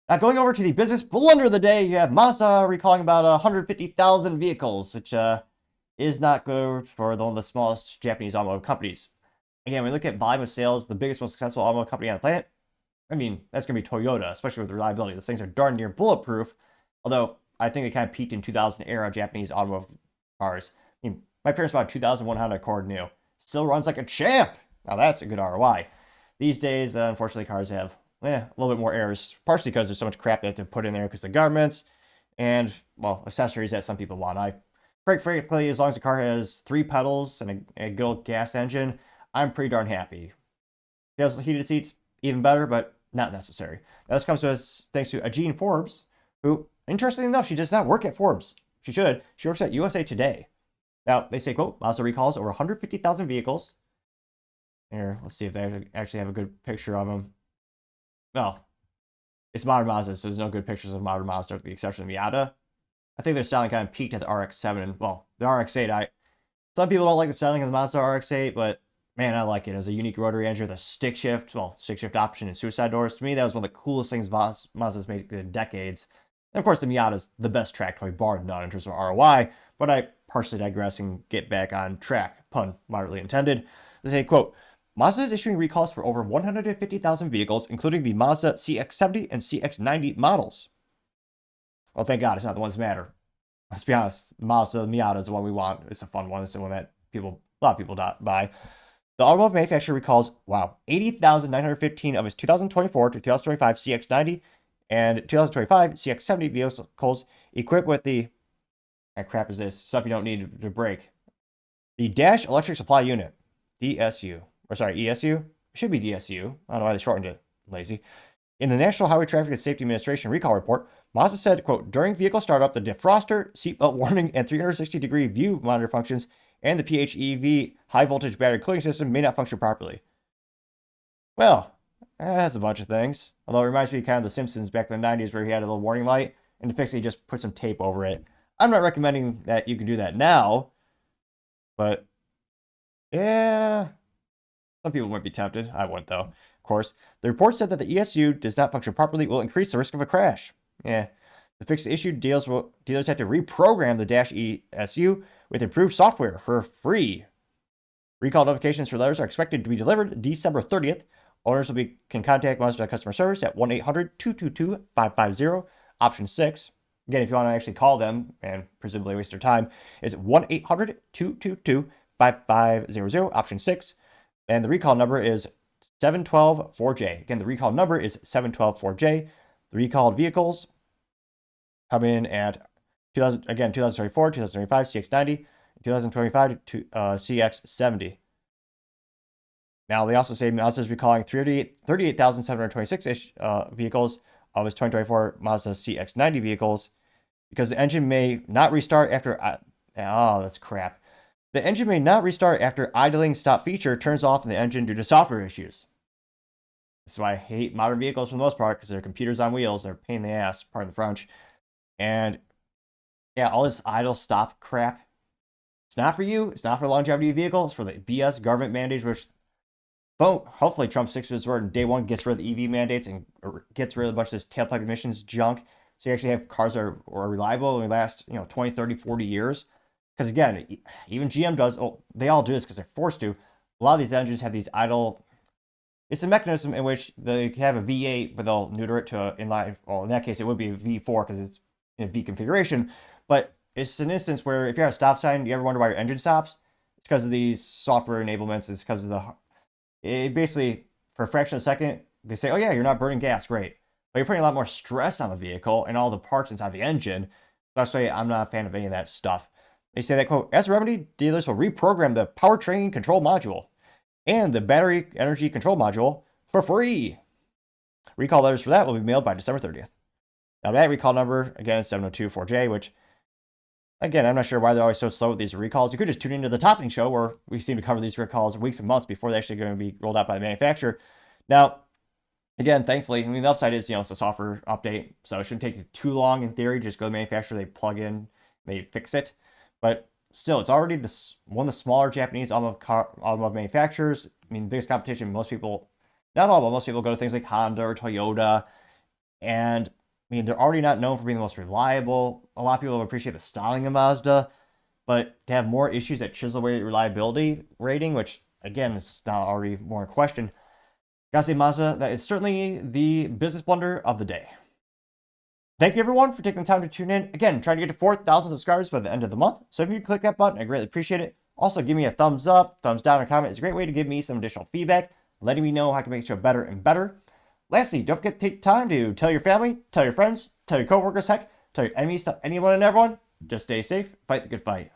Now, going over to the business blunder of the day, you have Mazda recalling about 150,000 vehicles, which is not good for one of the smallest Japanese automotive companies. Again, when we look at volume of sales, the biggest, most successful automotive company on the planet, I mean, that's going to be Toyota, especially with reliability. Those things are darn near bulletproof, although I think they kind of peaked in 2000 era Japanese automotive cars. I mean, my parents bought a 2001 Honda Accord new. Still runs like a champ. Now that's a good ROI. These days, unfortunately, cars have a little bit more errors, partially because there's so much crap they have to put in there because the governments and, well, accessories that some people want. Quite frankly, as long as the car has 3 pedals and a good old gas engine, I'm pretty darn happy. If it has heated seats, even better, but not necessary. Now, this comes to us thanks to Ajeen Forbes, who, interestingly enough, she does not work at Forbes. She should. She works at USA Today. Now, they say, quote, Mazda recalls over 150,000 vehicles. Here, let's see if they actually have a good picture of them. Well, it's modern Mazda, so there's no good pictures of modern Mazda with the exception of Miata. I think their styling kind of peaked at the RX-7 and, well, the RX-8. Some people don't like the styling of the Mazda RX-8, but man, I like it. It has a unique rotary engine with a stick shift option and suicide doors. To me, that was one of the coolest things Mazda's made in decades. And of course, the Miata's the best track toy, bar none, in terms of ROI, but I partially digress and get back on track. Pun moderately intended. They say, quote, Mazda is issuing recalls for over 150,000 vehicles, including the Mazda CX-70 and CX-90 models. Well, thank God it's not the ones that matter. Let's be honest, Mazda Miata is the one we want. It's a fun one. It's the one that a lot of people buy. The automotive manufacturer recalls, 80,915 of its 2024 to 2025 CX-90 and 2025 CX-70 vehicles equipped with the, crap is this, stuff you don't need to break, the Dash Electric Supply Unit, DSU. Or sorry, ESU? It should be DSU. I don't know why they shortened it. Lazy. In the National Highway Traffic and Safety Administration recall report, Mazda said, quote, during vehicle startup, the defroster, seatbelt warning, and 360-degree view monitor functions and the PHEV high-voltage battery cooling system may not function properly. Well, that's a bunch of things. Although it reminds me kind of The Simpsons back in the 90s where he had a little warning light, and to fix it, he just put some tape over it. I'm not recommending that you can do that now, but yeah, some people might be tempted. I wouldn't, though. Of course, the report said that the ESU does not function properly will increase the risk of a crash. Yeah. To fix the issue, dealers have to reprogram the Dash ESU with improved software for free. Recall notifications for letters are expected to be delivered December 30th. Owners can contact Mazda customer service at 1-800-222-550, option 6. Again, if you want to actually call them and presumably waste their time, it's 1-800-222-5500, option 6. And the recall number is 7124J. Again, the recall number is 7124J. The recalled vehicles come in at 2024, 2025 CX-90, 2025 to CX-70. Now, they also say Mazda is recalling 38,726 vehicles of its 2024 Mazda CX-90 vehicles because the engine may not restart after... that's crap. The engine may not restart after idling stop feature turns off in the engine due to software issues. That's why I hate modern vehicles for the most part, because they're computers on wheels. They're a pain in the ass, pardon the French. And yeah, all this idle stop crap, it's not for you. It's not for longevity vehicles. It's for the BS government mandates, which hopefully Trump sticks to his word and day one gets rid of the EV mandates and gets rid of a bunch of this tailpipe emissions junk. So you actually have cars that are reliable and last 20, 30, 40 years. Because again, even GM does, they all do this because they're forced to. A lot of these engines have these idle. It's a mechanism in which they have a V8, but they'll neuter it to inline. Well, in that case, it would be a V4 because it's in a V configuration. But it's an instance where if you're at a stop sign, you ever wonder why your engine stops? It's because of these software enablements. It's because of it basically, for a fraction of a second, they say, oh yeah, you're not burning gas, great. But you're putting a lot more stress on the vehicle and all the parts inside the engine. That's why I'm not a fan of any of that stuff. They say that, quote, as a remedy, dealers will reprogram the powertrain control module and the battery energy control module for free. Recall letters for that will be mailed by December 30th. Now that recall number, again, is 7024J, which, again, I'm not sure why they're always so slow with these recalls. You could just tune into the Topping Show where we seem to cover these recalls weeks and months before they're actually going to be rolled out by the manufacturer. Now, again, thankfully, the upside is, it's a software update, so it shouldn't take you too long in theory. Just go to the manufacturer, they plug in, they fix it. But still, it's already one of the smaller Japanese automotive manufacturers. The biggest competition, most people, not all, but most people go to things like Honda or Toyota. And I mean, they're already not known for being the most reliable. A lot of people appreciate the styling of Mazda, but to have more issues that chisel away reliability rating, which again is now already more in question, gotta say Mazda, that is certainly the business blunder of the day. Thank you everyone for taking the time to tune in. Again, trying to get to 4,000 subscribers by the end of the month. So if you click that button, I greatly appreciate it. Also, give me a thumbs up, thumbs down, or comment. It's a great way to give me some additional feedback, letting me know how I can make the show better and better. Lastly, don't forget to take time to tell your family, tell your friends, tell your coworkers, heck, tell your enemies, tell anyone and everyone. Just stay safe, fight the good fight.